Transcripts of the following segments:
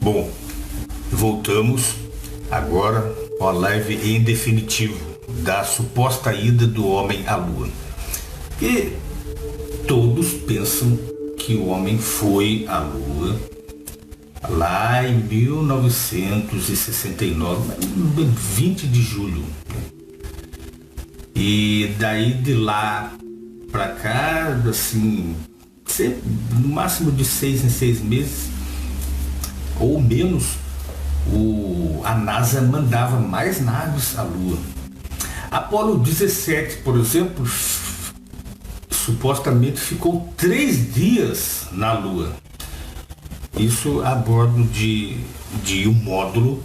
Bom, voltamos agora com a live em definitivo da suposta ida do homem à Lua. E todos pensam que o homem foi à Lua lá em 1969, 20 de julho. E daí de lá para cá, assim, no máximo de 6 em 6 meses, ou menos, a NASA mandava mais naves à Lua. Apolo 17, por exemplo, supostamente ficou 3 dias na Lua. Isso a bordo de um módulo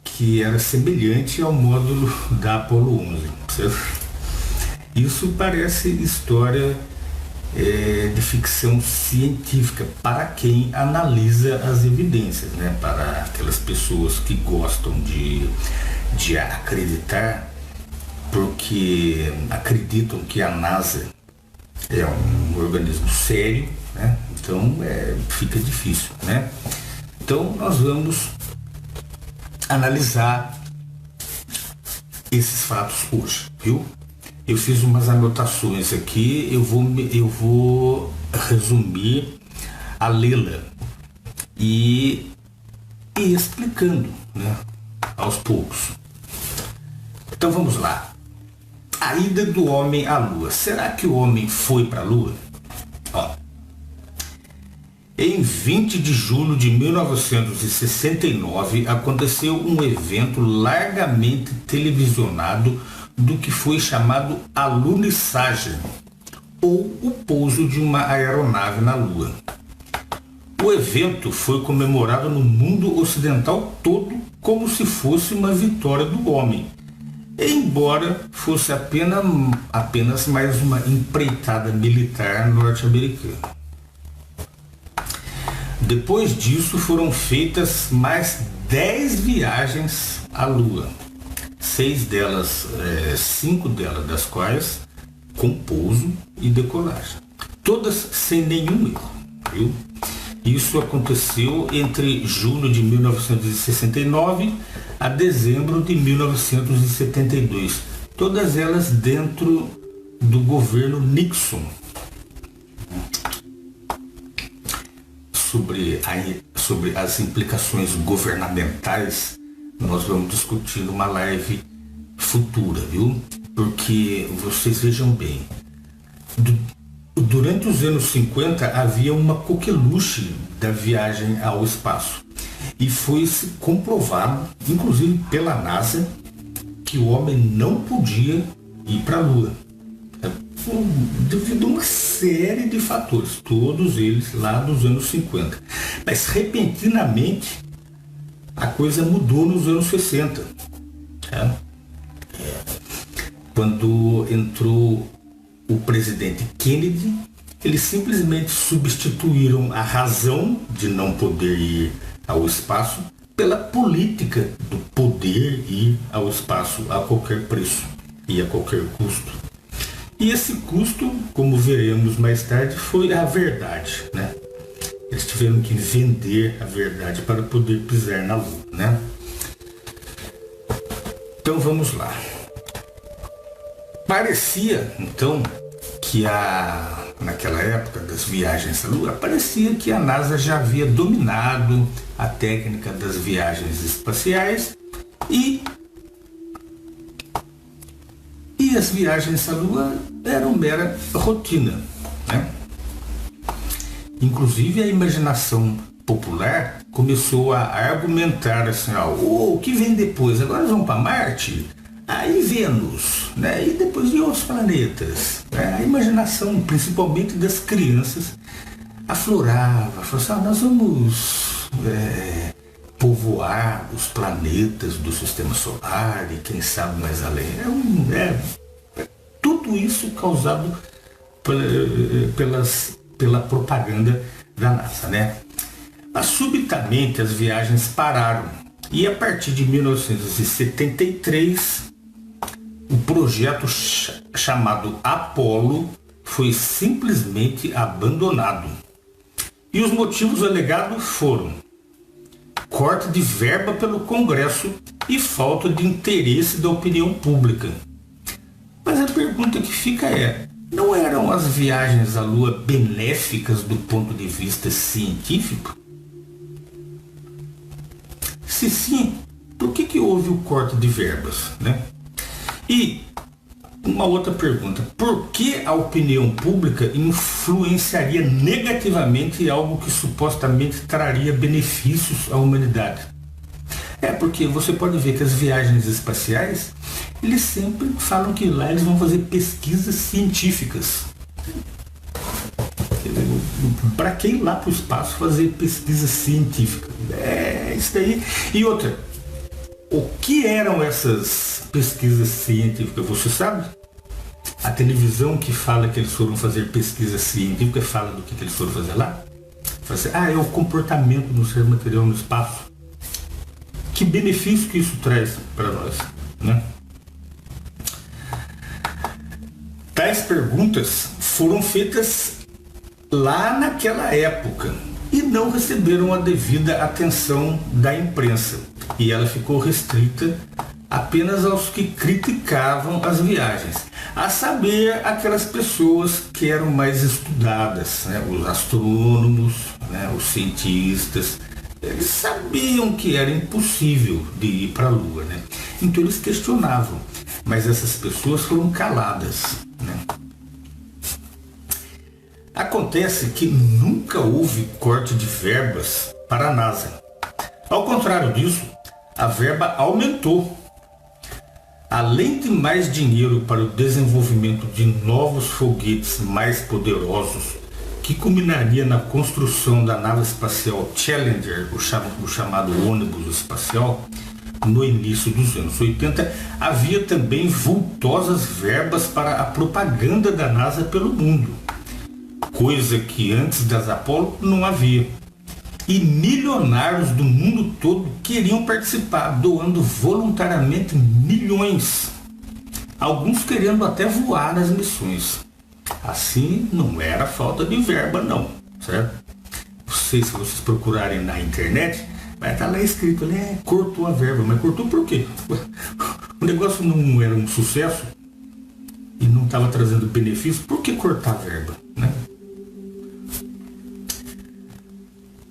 que era semelhante ao módulo da Apolo 11. Certo? Isso parece história de ficção científica para quem analisa as evidências, né? Para aquelas pessoas que gostam de acreditar, porque acreditam que a NASA é um organismo sério, né? Então fica difícil, né? Então nós vamos analisar esses fatos hoje, viu? Eu fiz umas anotações aqui, eu vou resumir a lê-la e explicando, né, aos poucos. Então vamos lá. A ida do homem à Lua. Será que o homem foi para a Lua? Ó. Em 20 de julho de 1969 aconteceu um evento largamente televisionado do que foi chamado alunissagem, ou o pouso de uma aeronave na Lua. O evento foi comemorado no mundo ocidental todo como se fosse uma vitória do homem, embora fosse apenas mais uma empreitada militar norte-americana. Depois disso foram feitas mais 10 viagens à Lua. 5 delas das quais com pouso e decolagem. Todas sem nenhum erro, viu? Isso aconteceu entre julho de 1969 a dezembro de 1972. Todas elas dentro do governo Nixon. Sobre as implicações governamentais, nós vamos discutir numa live futura, viu? Porque vocês vejam bem, durante os anos 50 havia uma coqueluche da viagem ao espaço e foi-se comprovado, inclusive pela NASA, que o homem não podia ir para a Lua, devido a uma série de fatores, todos eles lá dos anos 50. Mas repentinamente a coisa mudou nos anos 60. Quando entrou o presidente Kennedy, eles simplesmente substituíram a razão de não poder ir ao espaço pela política do poder ir ao espaço a qualquer preço e a qualquer custo. E esse custo, como veremos mais tarde, foi a verdade, né? Eles tiveram que vender a verdade para poder pisar na Lua, né? Então vamos lá. Parecia, então, que naquela época das viagens à Lua, parecia que a NASA já havia dominado a técnica das viagens espaciais e as viagens à Lua eram mera rotina, né? Inclusive a imaginação popular começou a argumentar assim, o que vem depois? Agora nós vamos para Marte, aí Vênus, né? E depois de outros planetas. A imaginação, principalmente das crianças, aflorava, falava assim, nós vamos povoar os planetas do sistema solar e quem sabe mais além. Tudo isso causado pela propaganda da NASA, né? Mas subitamente as viagens pararam e a partir de 1973 o projeto chamado Apollo foi simplesmente abandonado. E os motivos alegados foram corte de verba pelo Congresso e falta de interesse da opinião pública. Mas a pergunta que fica é: não eram as viagens à Lua benéficas do ponto de vista científico? Se sim, por que houve o corte de verbas, né? E uma outra pergunta: por que a opinião pública influenciaria negativamente algo que supostamente traria benefícios à humanidade? Porque você pode ver que as viagens espaciais, eles sempre falam que lá eles vão fazer pesquisas científicas. Para que ir lá para o espaço fazer pesquisa científica? Isso daí. E outra, o que eram essas pesquisas científicas? Você sabe? A televisão que fala que eles foram fazer pesquisa científica fala do que eles foram fazer lá? Fala assim, é o comportamento do ser material no espaço. Que benefício que isso traz para nós, né? Tais perguntas foram feitas lá naquela época e não receberam a devida atenção da imprensa. E ela ficou restrita apenas aos que criticavam as viagens, a saber, aquelas pessoas que eram mais estudadas, né? Os astrônomos, né? Os cientistas. Eles sabiam que era impossível de ir para a Lua, né? Então eles questionavam, mas essas pessoas foram caladas, né? Acontece que nunca houve corte de verbas para a NASA. Ao contrário disso, a verba aumentou. Além de mais dinheiro para o desenvolvimento de novos foguetes mais poderosos, que culminaria na construção da nave espacial Challenger, o chamado ônibus espacial, no início dos anos 80, havia também vultosas verbas para a propaganda da NASA pelo mundo, coisa que antes das Apollo não havia. E milionários do mundo todo queriam participar, doando voluntariamente milhões, alguns querendo até voar nas missões. Assim, não era falta de verba não, certo? Se vocês procurarem na internet, vai estar lá escrito, né? Cortou a verba, mas cortou por quê? O negócio não era um sucesso e não estava trazendo benefício, por que cortar a verba, né?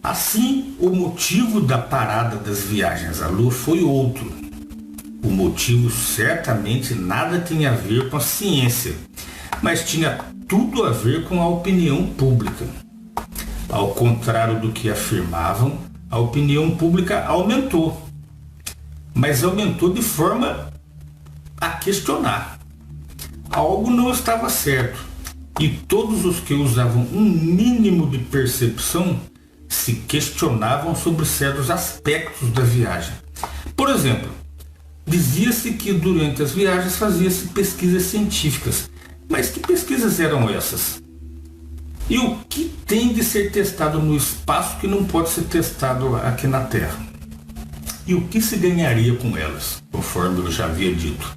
Assim, o motivo da parada das viagens à Lua foi outro. O motivo certamente nada tinha a ver com a ciência, mas tinha tudo a ver com a opinião pública. Ao contrário do que afirmavam, a opinião pública aumentou, mas aumentou de forma a questionar. Algo não estava certo, e todos os que usavam um mínimo de percepção se questionavam sobre certos aspectos da viagem. Por exemplo, dizia-se que durante as viagens fazia-se pesquisas científicas. Mas que pesquisas eram essas? E o que tem de ser testado no espaço que não pode ser testado aqui na Terra? E o que se ganharia com elas, conforme eu já havia dito?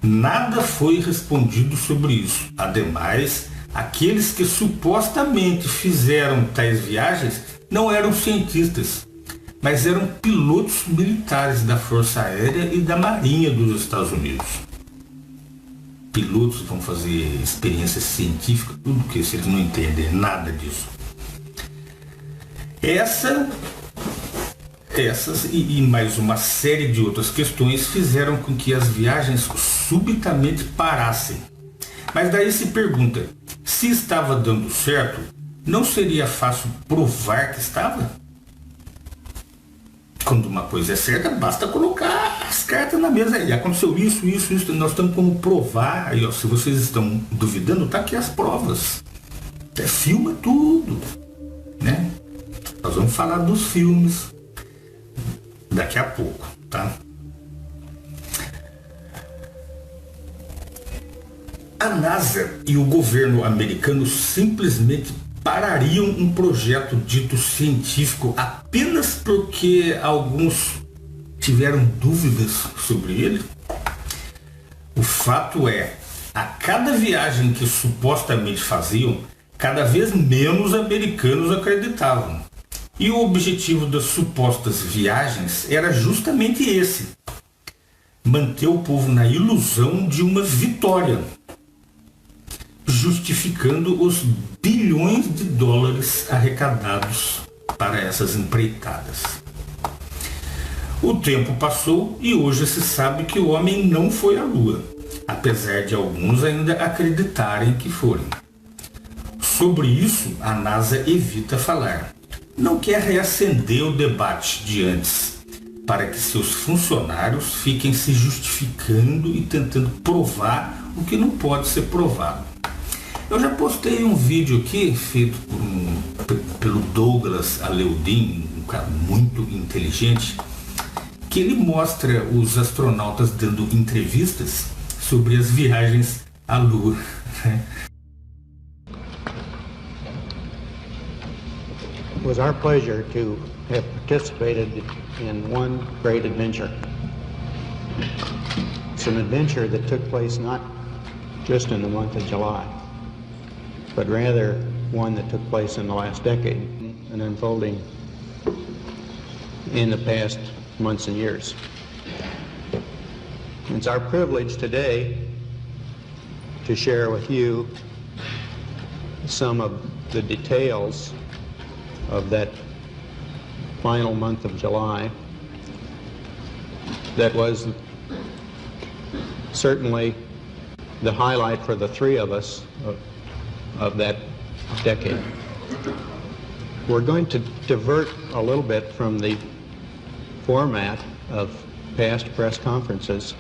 Nada foi respondido sobre isso. Ademais, aqueles que supostamente fizeram tais viagens não eram cientistas, mas eram pilotos militares da Força Aérea e da Marinha dos Estados Unidos. Pilotos vão fazer experiência científica, tudo que se eles não entendem nada disso. Essas e mais uma série de outras questões fizeram com que as viagens subitamente parassem. Mas daí se pergunta, se estava dando certo, não seria fácil provar que estava? Quando uma coisa é certa, basta colocar as cartas na mesa. E aconteceu isso, nós temos como provar. E, se vocês estão duvidando, tá aqui as provas. Filma tudo, né? Nós vamos falar dos filmes daqui a pouco, tá? A NASA e o governo americano simplesmente parariam um projeto dito científico apenas porque alguns tiveram dúvidas sobre ele? O fato é, a cada viagem que supostamente faziam, cada vez menos americanos acreditavam. E o objetivo das supostas viagens era justamente esse: manter o povo na ilusão de uma vitória, justificando os bilhões de dólares arrecadados para essas empreitadas. O tempo passou e hoje se sabe que o homem não foi à Lua, apesar de alguns ainda acreditarem que foram. Sobre isso, a NASA evita falar. Não quer reacender o debate de antes, para que seus funcionários fiquem se justificando e tentando provar o que não pode ser provado. Eu já postei um vídeo aqui, feito pelo Douglas Aleudin, um cara muito inteligente, que ele mostra os astronautas dando entrevistas sobre as viagens à Lua. It was our pleasure to have participated in one great adventure. It's an adventure that took place not just in the month of July, but rather one that took place in the last decade and unfolding in the past months and years. It's our privilege today to share with you some of the details of that final month of July that was certainly the highlight for the three of us of that decade. We're going to divert a little bit from the format of past press conferences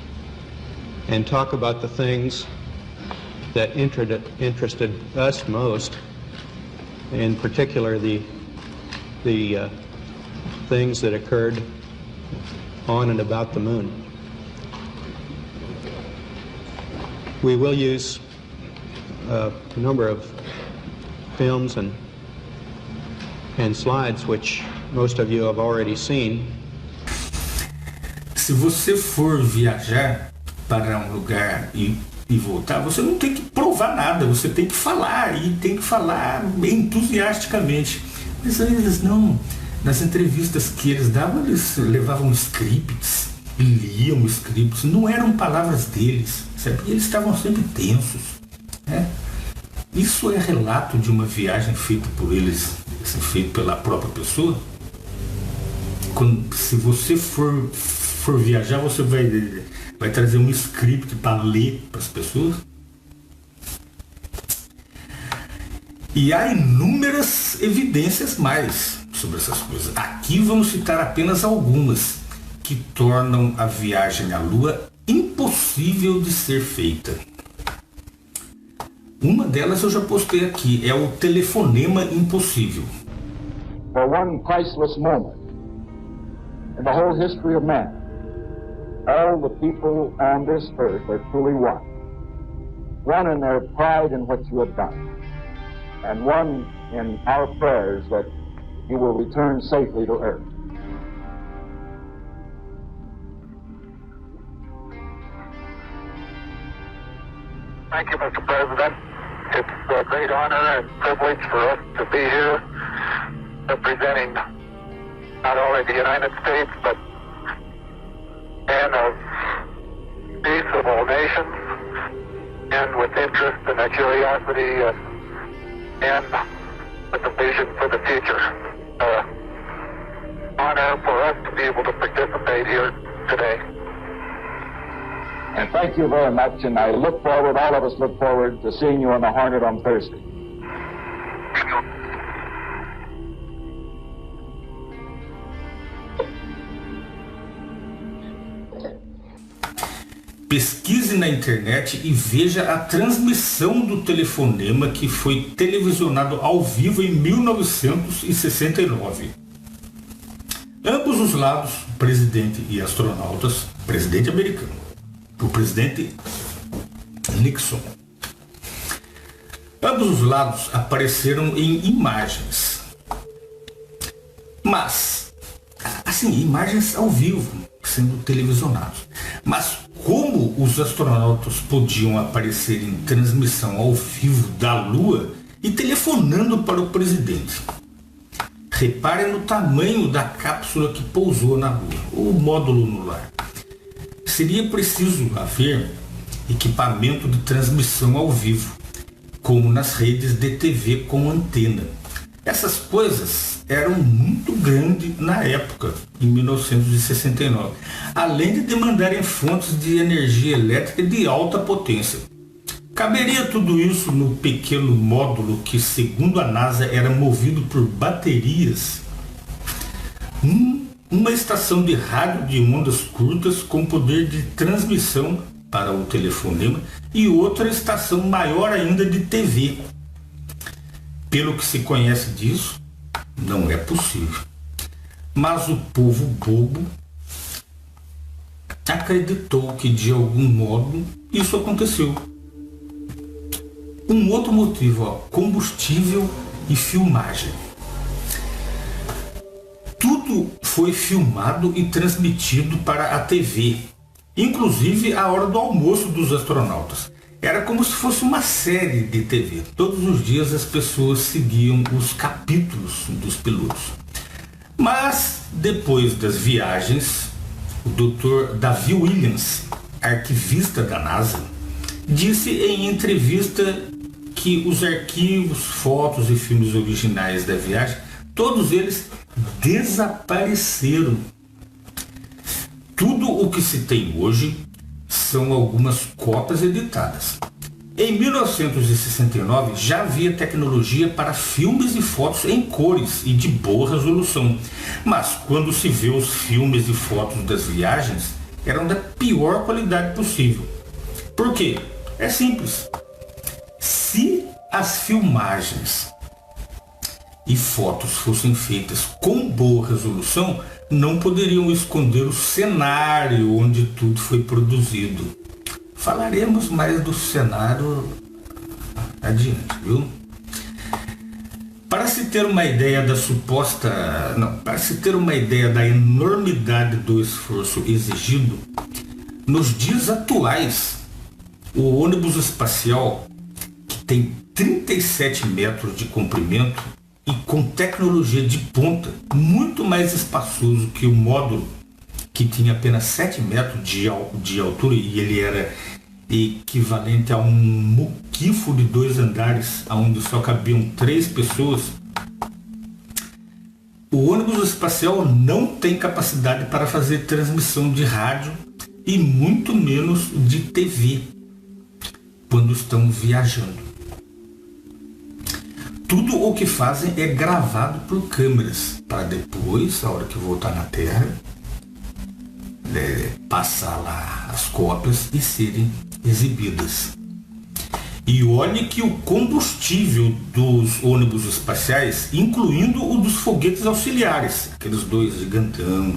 and talk about the things that interested us most, in particular the things that occurred on and about the moon. We will use a number of films and slides which most of you have already seen. Se você for viajar para um lugar e voltar, você não tem que provar nada, você tem que falar, e tem que falar entusiasticamente. Mas eles não, nas entrevistas que eles davam, eles levavam scripts, liam scripts, não eram palavras deles, sabe? E eles estavam sempre tensos, né? Isso é relato de uma viagem feita por eles, feita pela própria pessoa. Se você for viajar, você vai trazer um script para ler para as pessoas. E há inúmeras evidências mais sobre essas coisas. Aqui vamos citar apenas algumas que tornam a viagem à Lua impossível de ser feita. Uma delas eu já postei aqui, é o telefonema impossível. For one priceless moment in the whole history of man, all the people on this earth are truly one. One in their pride in what you have done, and one in our prayers that you will return safely to earth. Thank you, Mr. President. It's a great honor and privilege for us to be here representing not only the United States, but men of peace of all nations, and with interest and a curiosity and with a vision for the future. Honor for us to be able to participate here today. And thank you very much, and I look forward, all of us look forward to seeing you on the Hornet on Thursday. Pesquise na internet e veja a transmissão do telefonema que foi televisionado ao vivo em 1969. Ambos os lados, presidente e astronautas, presidente americano, o presidente Nixon. Ambos os lados apareceram em imagens. Mas, assim, imagens ao vivo, sendo televisionados. Mas como os astronautas podiam aparecer em transmissão ao vivo da Lua e telefonando para o presidente? Reparem no tamanho da cápsula que pousou na Lua, o módulo lunar. Seria preciso haver equipamento de transmissão ao vivo, como nas redes de TV com antena. Essas coisas eram muito grandes na época, em 1969, além de demandarem fontes de energia elétrica de alta potência. Caberia tudo isso no pequeno módulo que, segundo a NASA, era movido por baterias? Uma estação de rádio de ondas curtas com poder de transmissão para o telefonema e outra estação maior ainda de TV. Pelo que se conhece disso, não é possível. Mas o povo bobo acreditou que de algum modo isso aconteceu. Um outro motivo, combustível e filmagem. Tudo foi filmado e transmitido para a TV, inclusive a hora do almoço dos astronautas. Era como se fosse uma série de TV. Todos os dias as pessoas seguiam os capítulos dos pilotos. Mas, depois das viagens, o Dr. Davi Williams, arquivista da NASA, disse em entrevista que os arquivos, fotos e filmes originais da viagem, todos eles desapareceram. Tudo o que se tem hoje são algumas cópias editadas. Em 1969 já havia tecnologia para filmes e fotos em cores e de boa resolução, mas quando se vê os filmes e fotos das viagens, eram da pior qualidade possível. Por quê? É simples. Se as filmagens e fotos fossem feitas com boa resolução, não poderiam esconder o cenário onde tudo foi produzido. Falaremos mais do cenário adiante, viu? Para se ter uma ideia da enormidade do esforço exigido, nos dias atuais, o ônibus espacial, que tem 37 metros de comprimento e com tecnologia de ponta, muito mais espaçoso que o módulo, que tinha apenas 7 metros de altura, e ele era equivalente a um muquifo de 2 andares, onde só cabiam 3 pessoas. O ônibus espacial não tem capacidade para fazer transmissão de rádio e muito menos de TV quando estão viajando. Tudo o que fazem é gravado por câmeras, para depois, a hora que voltar na Terra, passar lá as cópias e serem exibidas. E olhe que o combustível dos ônibus espaciais, incluindo o dos foguetes auxiliares, aqueles 2 gigantão,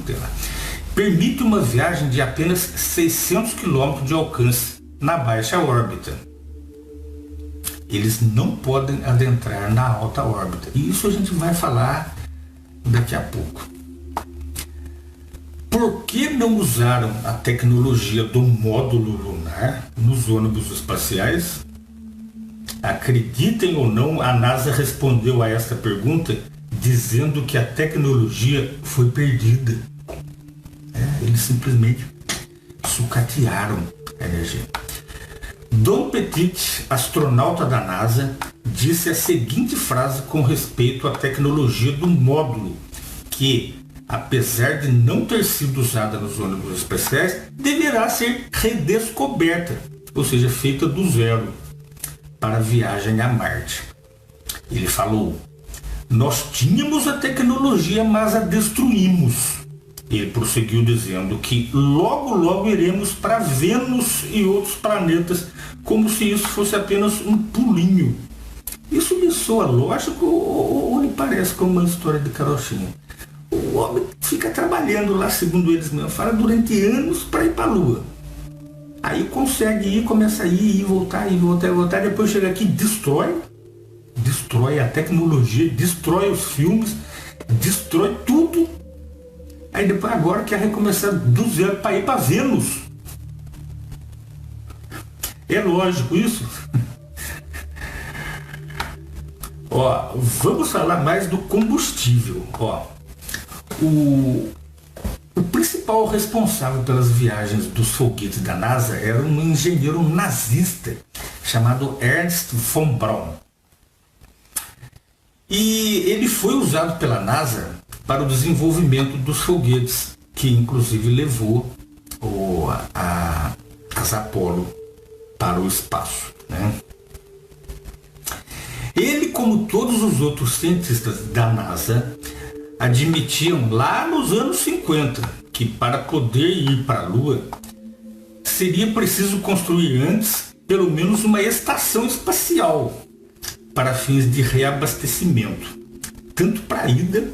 permite uma viagem de apenas 600 km de alcance na baixa órbita. Eles não podem adentrar na alta órbita. E isso a gente vai falar daqui a pouco. Por que não usaram a tecnologia do módulo lunar nos ônibus espaciais? Acreditem ou não, a NASA respondeu a esta pergunta dizendo que a tecnologia foi perdida. Eles simplesmente sucatearam a energia. Don Petit, astronauta da NASA, disse a seguinte frase com respeito à tecnologia do módulo, que, apesar de não ter sido usada nos ônibus espaciais, deverá ser redescoberta, ou seja, feita do zero, para a viagem a Marte. Ele falou: nós tínhamos a tecnologia, mas a destruímos. Ele prosseguiu dizendo que logo iremos para Vênus e outros planetas, como se isso fosse apenas um pulinho. Isso me soa lógico ou lhe parece como uma história de carochinha? O homem fica trabalhando lá, segundo eles mesmos, fala, durante anos para ir para a Lua. Aí consegue ir, começa a ir, voltar, depois chega aqui e destrói a tecnologia, destrói os filmes, destrói tudo. Aí depois agora quer recomeçar do zero para ir para Vênus. É lógico isso? Ó, vamos falar mais do combustível. Ó, o principal responsável pelas viagens dos foguetes da NASA era um engenheiro nazista chamado Ernst von Braun. E ele foi usado pela NASA para o desenvolvimento dos foguetes, que inclusive levou as Apollo para o espaço, né? Ele, como todos os outros cientistas da NASA, admitiam lá nos anos 50 que para poder ir para a Lua seria preciso construir antes pelo menos uma estação espacial para fins de reabastecimento, tanto para a ida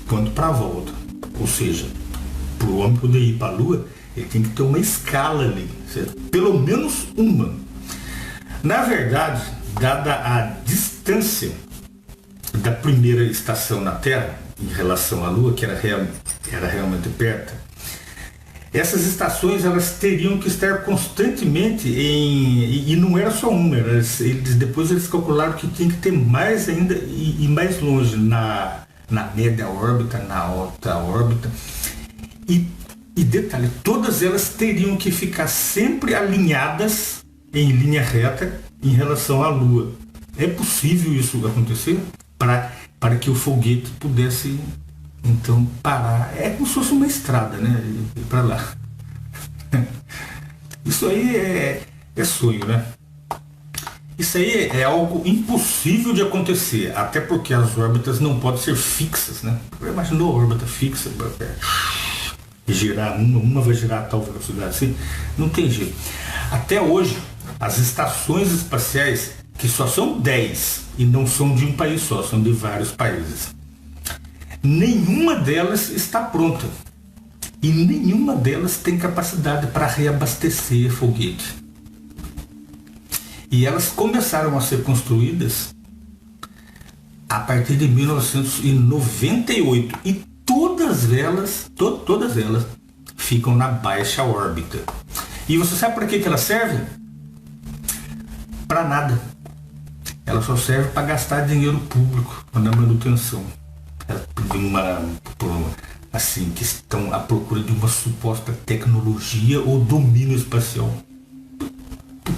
quanto para a volta. Ou seja, para o homem poder ir para a Lua, ele tem que ter uma escala ali, certo? Pelo menos uma. Na verdade, dada a distância da primeira estação na Terra em relação à Lua, que era realmente perto, essas estações elas teriam que estar constantemente e não era só uma, depois eles calcularam que tinha que ter mais ainda e mais longe, na média órbita, na alta órbita. E detalhe, todas elas teriam que ficar sempre alinhadas em linha reta em relação à Lua. É possível isso acontecer para que o foguete pudesse então parar? É como se fosse uma estrada, né? Para lá. Isso aí é sonho, né? Isso aí é algo impossível de acontecer, até porque as órbitas não podem ser fixas, né? Imaginou a órbita fixa? Girar uma vai girar a tal velocidade assim? Não tem jeito. Até hoje, as estações espaciais, que só são 10 e não são de um país só, são de vários países, nenhuma delas está pronta e nenhuma delas tem capacidade para reabastecer foguete. E elas começaram a ser construídas a partir de 1998 e todas elas ficam na baixa órbita. E você sabe para que elas servem? Para nada. Ela só serve para gastar dinheiro público na manutenção. Assim, que estão à procura de uma suposta tecnologia ou domínio espacial. O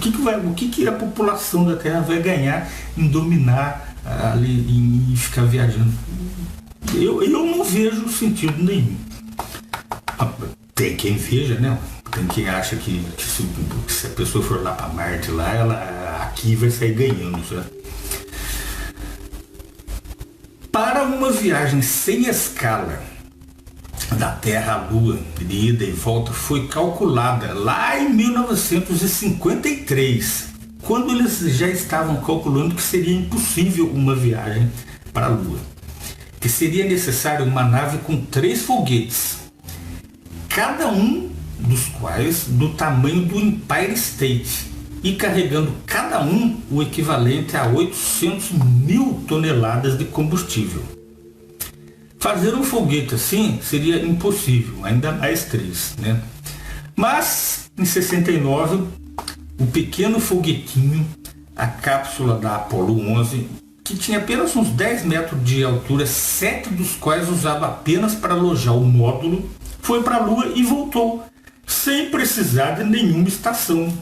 que a população da Terra vai ganhar em dominar ali e ficar viajando? Eu não vejo sentido nenhum. Tem quem veja, né? Tem quem acha que se a pessoa for lá para Marte, ela aqui vai sair ganhando, certo? Para uma viagem sem escala da Terra à Lua, de ida e volta, foi calculada lá em 1953, quando eles já estavam calculando que seria impossível uma viagem para a Lua, que seria necessário uma nave com 3 foguetes, cada um dos quais do tamanho do Empire State, e carregando cada um o equivalente a 800 mil toneladas de combustível. Fazer um foguete assim seria impossível, ainda mais 3, né? Mas, em 69, o pequeno foguetinho, a cápsula da Apollo 11, que tinha apenas uns 10 metros de altura, 7 dos quais usava apenas para alojar o módulo, foi para a Lua e voltou, sem precisar de nenhuma estação,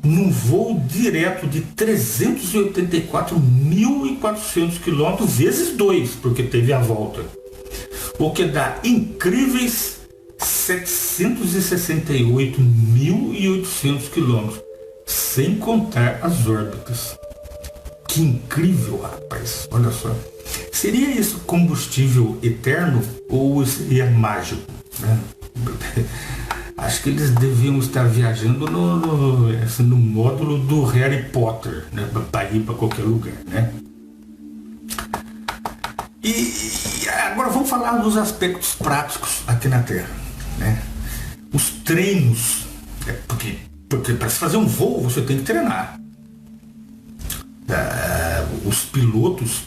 num voo direto de 384.400 km vezes 2, porque teve a volta, o que dá incríveis 768.800 km, sem contar as órbitas. Que incrível, rapaz, olha só. Seria isso combustível eterno ou seria mágico, né? Acho que eles deviam estar viajando no módulo do Harry Potter, né, para ir para qualquer lugar, né? E agora vamos falar dos aspectos práticos aqui na Terra, né? Os treinos, porque para se fazer um voo você tem que treinar. Os pilotos,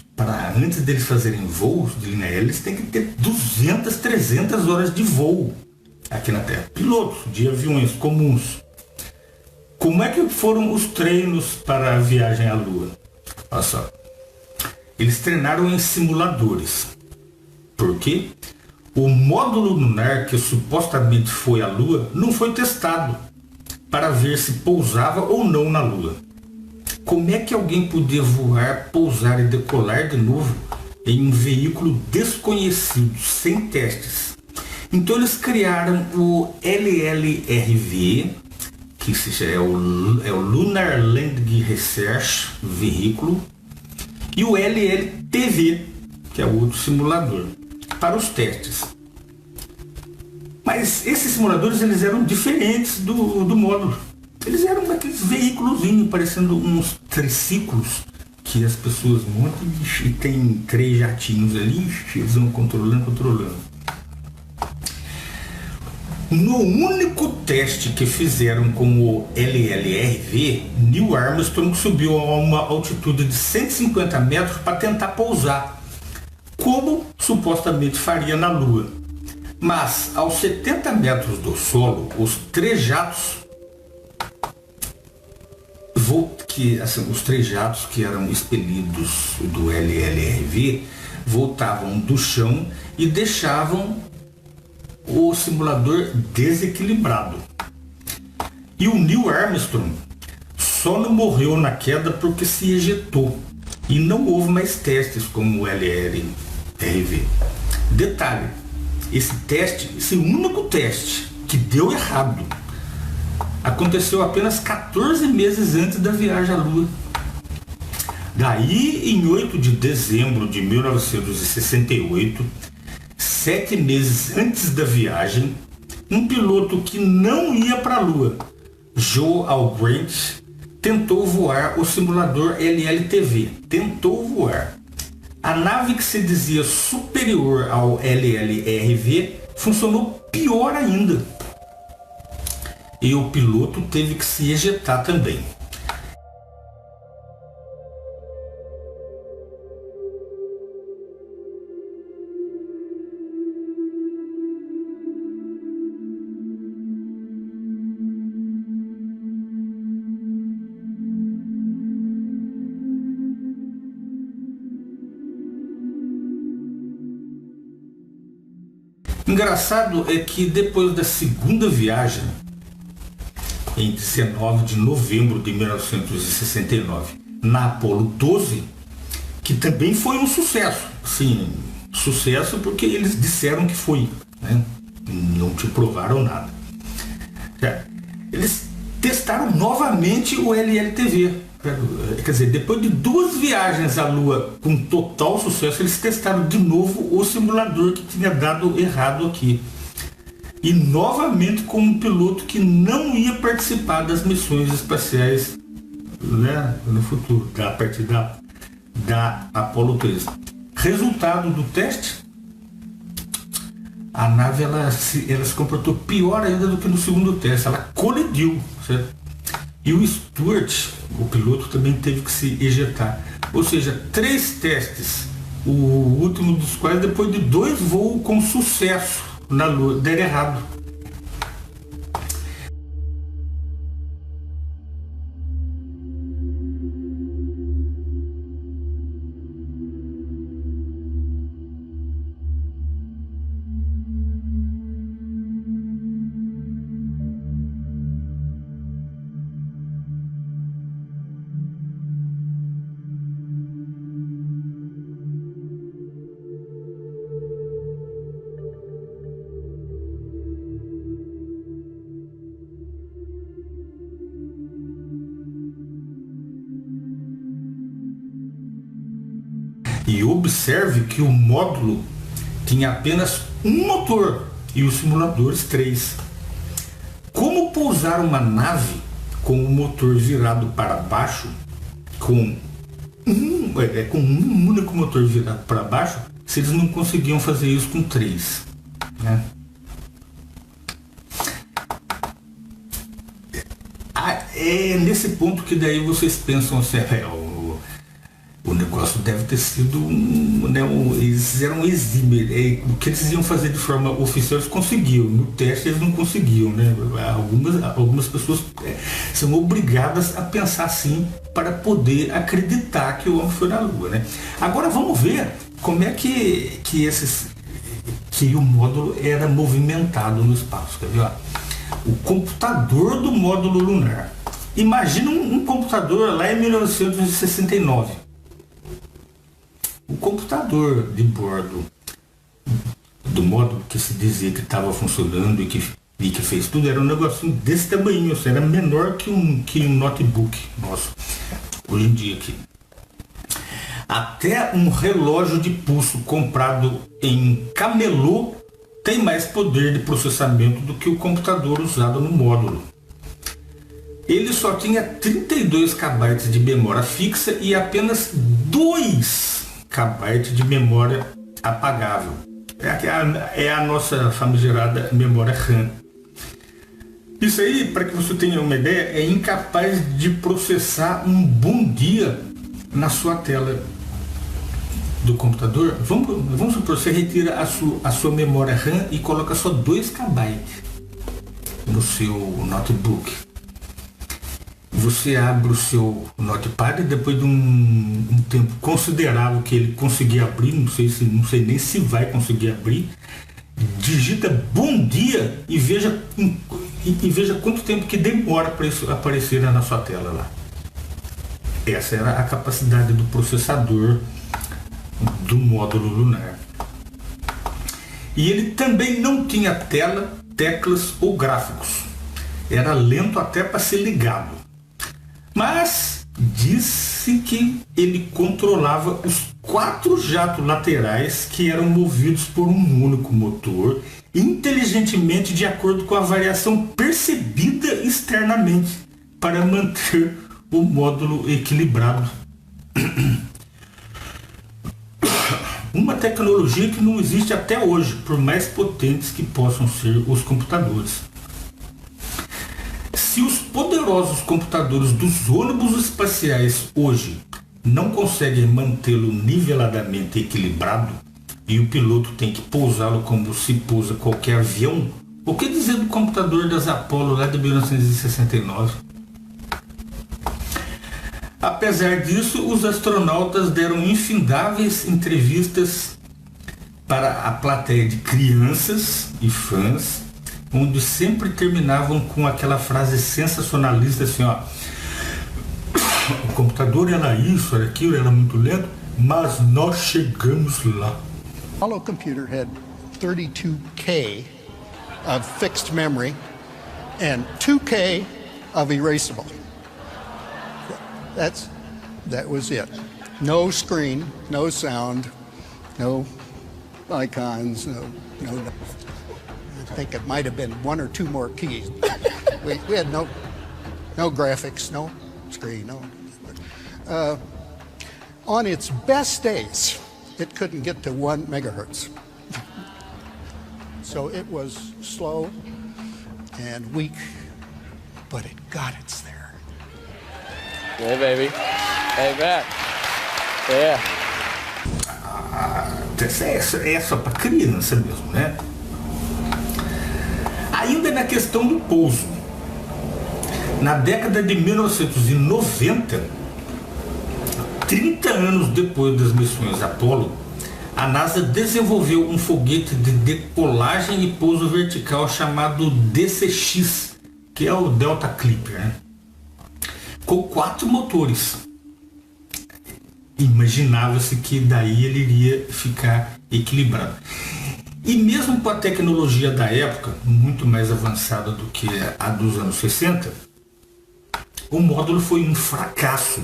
antes deles fazerem voos de linha aérea, eles têm que ter 200, 300 horas de voo aqui na Terra. Pilotos de aviões comuns. Como é que foram os treinos para a viagem à Lua? Olha só. eles treinaram em simuladores. Por quê? O módulo lunar que supostamente foi à Lua não foi testado para ver se pousava ou não na Lua. Como é que alguém podia voar, pousar e decolar de novo em um veículo desconhecido, sem testes? Então eles criaram o LLRV, que é o Lunar Landing Research Vehicle, e o LLTV, que é o outro simulador, para os testes. Mas esses simuladores eles eram diferentes do módulo. Eles eram aqueles veículozinhos, parecendo uns triciclos que as pessoas montam e tem 3 jatinhos ali, eles vão controlando. No único teste que fizeram com o LLRV, Neil Armstrong subiu a uma altitude de 150 metros para tentar pousar, como supostamente faria na Lua. Mas aos 70 metros do solo, os 3 jatos que eram expelidos do LLRV voltavam do chão e deixavam o simulador desequilibrado. E o Neil Armstrong só não morreu na queda porque se ejetou e não houve mais testes como o LLRV. Detalhe, esse único teste que deu errado aconteceu apenas 14 meses antes da viagem à Lua. Daí, em 8 de dezembro de 1968, 7 meses antes da viagem, um piloto que não ia para a Lua, Joe Albright, tentou voar o simulador LLTV. Tentou voar. A nave que se dizia superior ao LLRV funcionou pior ainda. E o piloto teve que se ejetar também. Engraçado é que depois da segunda viagem, em 19 de novembro de 1969, na Apollo 12, que também foi um sucesso. Sim, sucesso porque eles disseram que foi, né? Não te provaram nada. Eles testaram novamente o LLTV. Quer dizer, depois de 2 viagens à Lua com total sucesso, eles testaram de novo o simulador que tinha dado errado aqui. E novamente com um piloto que não ia participar das missões espaciais, né, no futuro, a partir da Apollo 13. Resultado do teste, a nave ela se comportou pior ainda do que no segundo teste. Ela colidiu, certo? E o Stewart, o piloto, também teve que se ejetar. Ou seja, 3 testes, o último dos quais depois de 2 voos com sucesso na Lua, deram errado. E observe que o módulo tinha apenas um motor e os simuladores 3. Como pousar uma nave com o motor virado para baixo, com um único motor virado para baixo, se eles não conseguiam fazer isso com 3, né? É nesse ponto que daí vocês pensam assim, o negócio deve ter sido eles eram exímios. O que eles iam fazer de forma oficial eles conseguiam, no teste eles não conseguiam, né? Algumas pessoas são obrigadas a pensar assim para poder acreditar que o homem foi na Lua, né? Agora vamos ver como é que o módulo era movimentado no espaço, quer ver? Ó? O computador do módulo lunar. Imagina um computador lá em 1969. O computador de bordo do módulo que se dizia que estava funcionando e que fez tudo era um negocinho desse tamanho, assim, era menor que um notebook nosso, hoje em dia aqui. Até um relógio de pulso comprado em camelô tem mais poder de processamento do que o computador usado no módulo. Ele só tinha 32 KB de memória fixa e apenas 2 KB de memória apagável. É a nossa famigerada memória RAM. Isso aí, para que você tenha uma ideia, é incapaz de processar um bom dia na sua tela do computador. Vamos supor, você retira a sua memória RAM e coloca só 2 KB no seu notebook. Você abre o seu notepad e depois de um tempo considerável que ele conseguir abrir, não sei nem se vai conseguir abrir, digita bom dia e veja quanto tempo que demora para isso aparecer na sua tela lá. Essa era a capacidade do processador do módulo lunar. E ele também não tinha teclas ou gráficos. Era lento até para ser ligado. Mas disse que ele controlava os 4 jatos laterais que eram movidos por um único motor, inteligentemente de acordo com a variação percebida externamente, para manter o módulo equilibrado. Uma tecnologia que não existe até hoje, por mais potentes que possam ser os computadores. Se os poderosos computadores dos ônibus espaciais hoje não conseguem mantê-lo niveladamente equilibrado e o piloto tem que pousá-lo como se pousa qualquer avião, o que dizer do computador das Apollo lá de 1969? Apesar disso, os astronautas deram infindáveis entrevistas para a plateia de crianças e fãs, onde sempre terminavam com aquela frase sensacionalista assim, ó: o computador era isso, era aquilo, era muito lento, mas nós chegamos lá. Apollo computer had 32K of fixed memory and 2K of erasable. That was it. No screen, no sound, no icons, no. I think it might have been 1 or 2 more keys. We had no graphics, no screen, no. On its best days, it couldn't get to 1 megahertz. So it was slow and weak, but it got its there. Yeah, baby. Hey, back. Yeah. É só para criança mesmo, né? Ainda na questão do pouso, na década de 1990, 30 anos depois das missões Apollo, a NASA desenvolveu um foguete de decolagem e pouso vertical chamado DCX, que é o Delta Clipper, né? Com 4 motores. Imaginava-se que daí ele iria ficar equilibrado. E mesmo com a tecnologia da época, muito mais avançada do que a dos anos 60, o módulo foi um fracasso.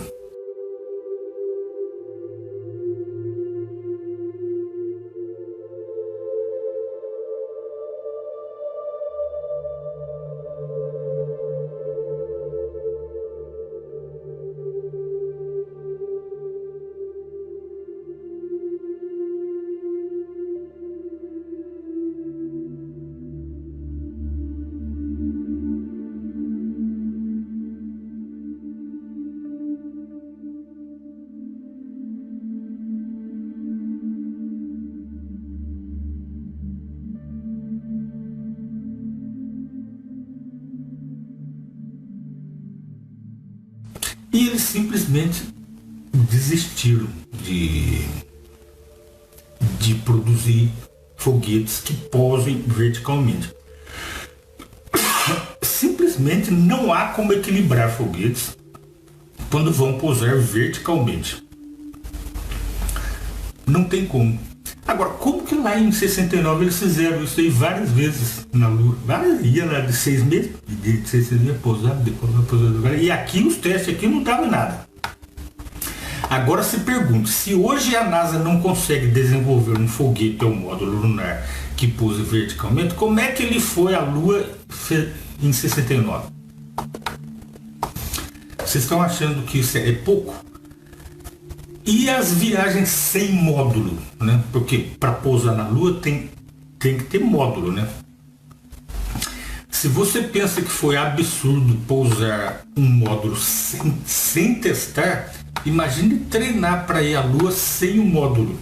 E eles simplesmente desistiram de produzir foguetes que pousem verticalmente. Simplesmente não há como equilibrar foguetes quando vão pousar verticalmente. Não tem como. Agora, como que lá em 69 eles fizeram isso aí várias vezes na Lua? Ia lá de 6 meses, de 6 meses pousar, depois vai pousar. E aqui os testes aqui não davam nada. Agora se pergunta, se hoje a NASA não consegue desenvolver um foguete ou um módulo lunar que pouse verticalmente, como é que ele foi à Lua em 69? Vocês estão achando que isso é pouco? E as viagens sem módulo, né? Porque para pousar na Lua tem que ter módulo, né? Se você pensa que foi absurdo pousar um módulo sem testar, imagine treinar para ir à Lua sem o módulo.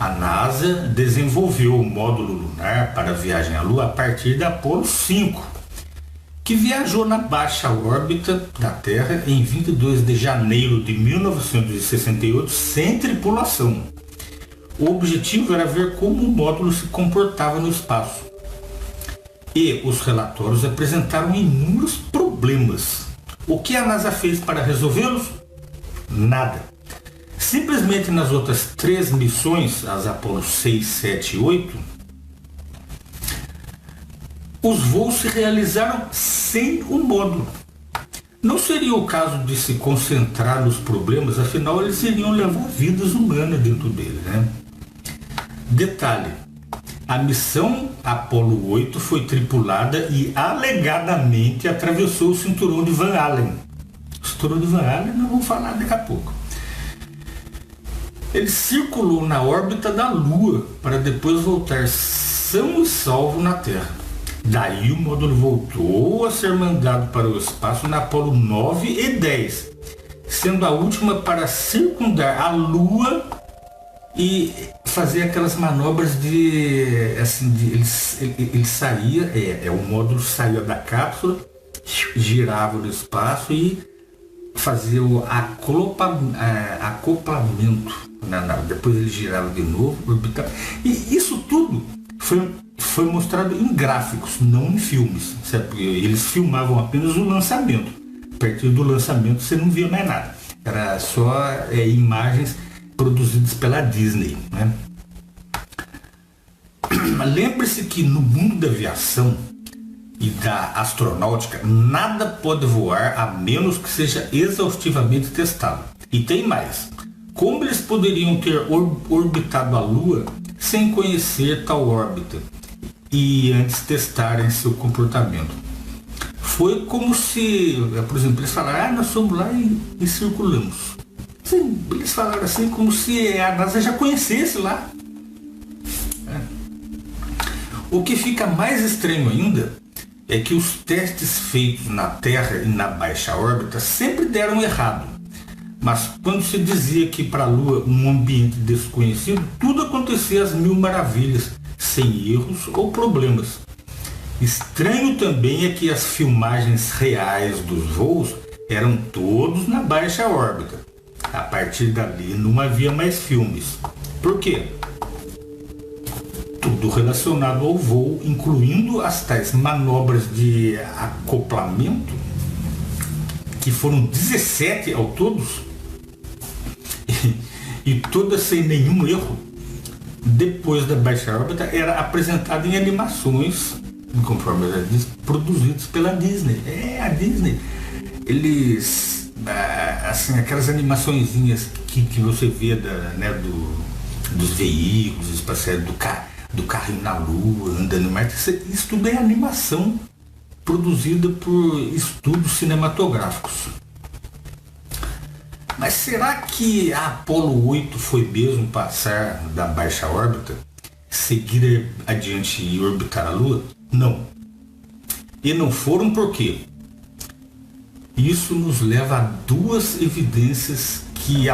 A NASA desenvolveu o módulo lunar para a viagem à Lua a partir da Apollo 5, que viajou na baixa órbita da Terra em 22 de janeiro de 1968 sem tripulação. O objetivo era ver como o módulo se comportava no espaço. E os relatórios apresentaram inúmeros problemas. O que a NASA fez para resolvê-los? Nada. Simplesmente nas outras 3 missões, as Apollo 6, 7 e 8, os voos se realizaram sem o módulo. Não seria o caso de se concentrar nos problemas, afinal eles iriam levar vidas humanas dentro dele, né? Detalhe, a missão Apollo 8 foi tripulada e alegadamente atravessou o cinturão de Van Allen. O cinturão de Van Allen nós vamos falar daqui a pouco. Ele circulou na órbita da Lua para depois voltar são e salvo na Terra. Daí o módulo voltou a ser mandado para o espaço na Apollo 9 e 10, sendo a última para circundar a Lua e fazer aquelas manobras de ele saía, o módulo saía da cápsula, girava no espaço e fazia o acoplamento. Depois ele girava de novo, orbitava. E isso tudo foi mostrado em gráficos, não em filmes, certo? Eles filmavam apenas o lançamento. A partir do lançamento você não via mais nada. Era só imagens produzidas pela Disney, né? Lembre-se que no mundo da aviação e da astronáutica, nada pode voar a menos que seja exaustivamente testado. E tem mais. Como eles poderiam ter orbitado a Lua sem conhecer tal órbita e antes testarem seu comportamento? Foi como se, por exemplo, eles falaram, nós fomos lá e circulamos. Sim, eles falaram assim como se a NASA já conhecesse lá. O que fica mais estranho ainda é que os testes feitos na Terra e na baixa órbita sempre deram errado. Mas quando se dizia que para a Lua, um ambiente desconhecido, tudo acontecia às mil maravilhas, sem erros ou problemas. Estranho também é que as filmagens reais dos voos eram todos na baixa órbita. A partir dali não havia mais filmes. Por quê? Tudo relacionado ao voo, incluindo as tais manobras de acoplamento, que foram 17 ao todos, e todas sem nenhum erro, depois da baixa órbita, era apresentada em animações, conforme eu já disse, produzidas pela Disney. A Disney, eles, assim, aquelas animaçõezinhas que você vê dos veículos espaciais, do carrinho na Lua, andando em Marte, isso tudo é animação produzida por estudos cinematográficos. Mas será que a Apollo 8 foi mesmo passar da baixa órbita, seguir adiante e orbitar a Lua? Não. E não foram por quê? Isso nos leva a 2 evidências que,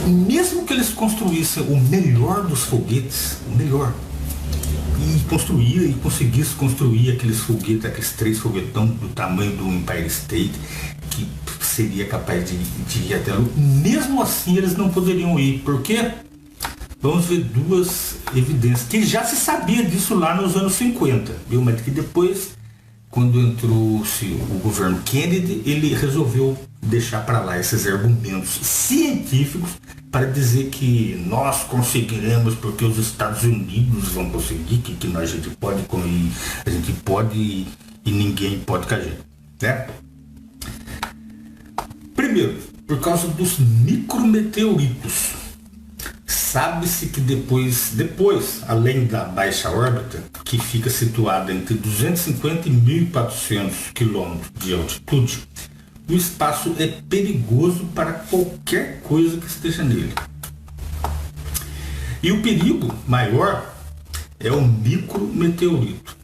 mesmo que eles construíssem o melhor dos foguetes, o melhor, e conseguisse construir aqueles foguetes, aqueles 3 foguetão do tamanho do Empire State, que seria capaz de ir até a Lua. Mesmo assim, eles não poderiam ir. Por quê? Vamos ver duas evidências, que já se sabia disso lá nos anos 50, viu? Mas que depois, quando entrou-se o governo Kennedy, ele resolveu deixar para lá esses argumentos científicos para dizer que nós conseguiremos porque os Estados Unidos vão conseguir, que nós, a gente pode e ninguém pode com a gente, né? Primeiro, por causa dos micrometeoritos. Sabe-se que depois, além da baixa órbita, que fica situada entre 250 e 1.400 km de altitude, o espaço é perigoso para qualquer coisa que esteja nele. E o perigo maior é o micrometeorito.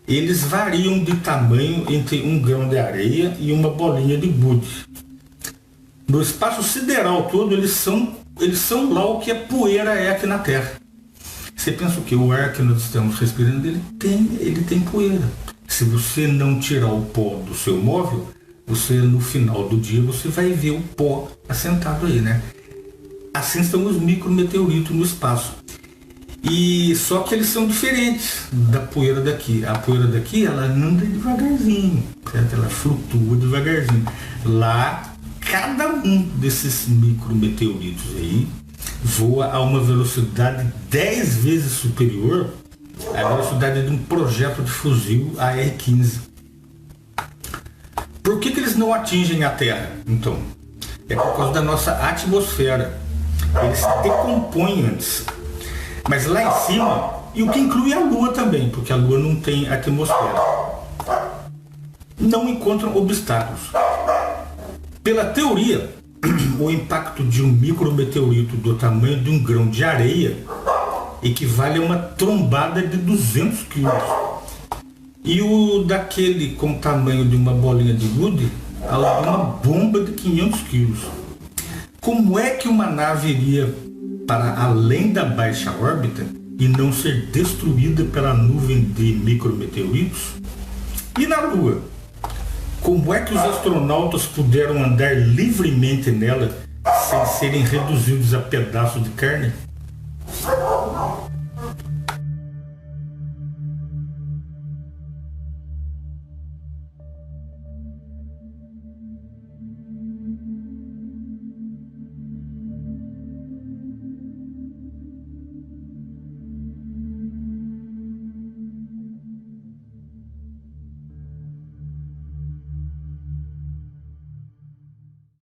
Eles variam de tamanho entre um grão de areia e uma bolinha de gude. No espaço sideral todo, eles são lá o que a poeira é aqui na Terra. Você pensa o que? O ar que nós estamos respirando, ele tem poeira. Se você não tirar o pó do seu móvel, você no final do dia você vai ver o pó assentado aí, né? Assim estão os micrometeoritos no espaço. E só que eles são diferentes da poeira daqui. A poeira daqui, ela anda devagarzinho, certo? Ela flutua devagarzinho. Lá, cada um desses micrometeoritos aí voa a uma velocidade 10 vezes superior à velocidade de um projeto de fuzil AR-15. Por que eles não atingem a Terra, então? É por causa da nossa atmosfera. Eles se decompõem antes. Mas lá em cima, e o que inclui a Lua também, porque a Lua não tem atmosfera, não encontram obstáculos. Pela teoria, o impacto de um micrometeorito do tamanho de um grão de areia equivale a uma trombada de 200 quilos. E o daquele com o tamanho de uma bolinha de gude, a uma bomba de 500 quilos. Como é que uma nave iria para além da baixa órbita e não ser destruída pela nuvem de micrometeoritos? E na Lua? Como é que os astronautas puderam andar livremente nela sem serem reduzidos a pedaços de carne?